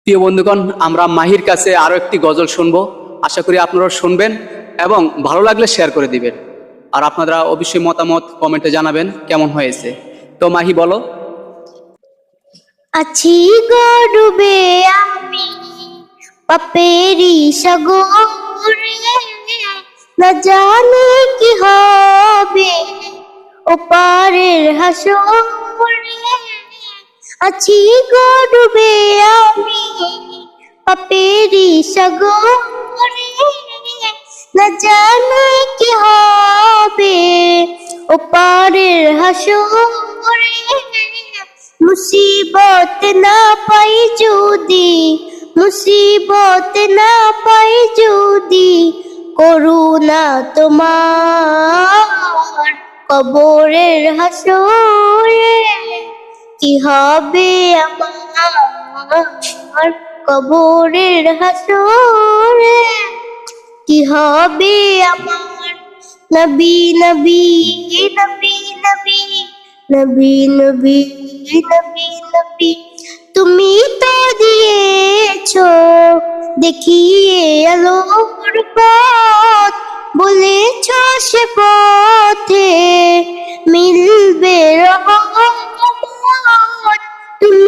প্রিয় বন্ধুগণ, আমরা মাহির কাছে আরো একটি গজল শুনবো। আশা করি আপনারা শুনবেন এবং ভালো লাগলে শেয়ার করে দিবেন। আর আপনারা অবশ্যই মতামত কমেন্টে জানাবেন কেমন হয়েছে। তো মাহি বলো। আছি গো ডুবে আমি পাপেরি সাগরে, না জানি কি হবে ওপারের হাসরে। আছি গো ডুবে আমি পাপেরি সাগরে, না জানি কি হবে ওপারের হাসরে। মুসিবত না পাই যদি, মুসিবত না পাই যদি, করুণা তোমার কবরের হাসরে। কি হবে আমার কবরের হাসরে, কি হবে আমার। নবী নবী নবী নবী নবী নবী নবী নবী, তুমি তো দিয়েছো দেখিয়ে আলোর পথ, বলেছ সে পথে মিলবে রহমত। তুমি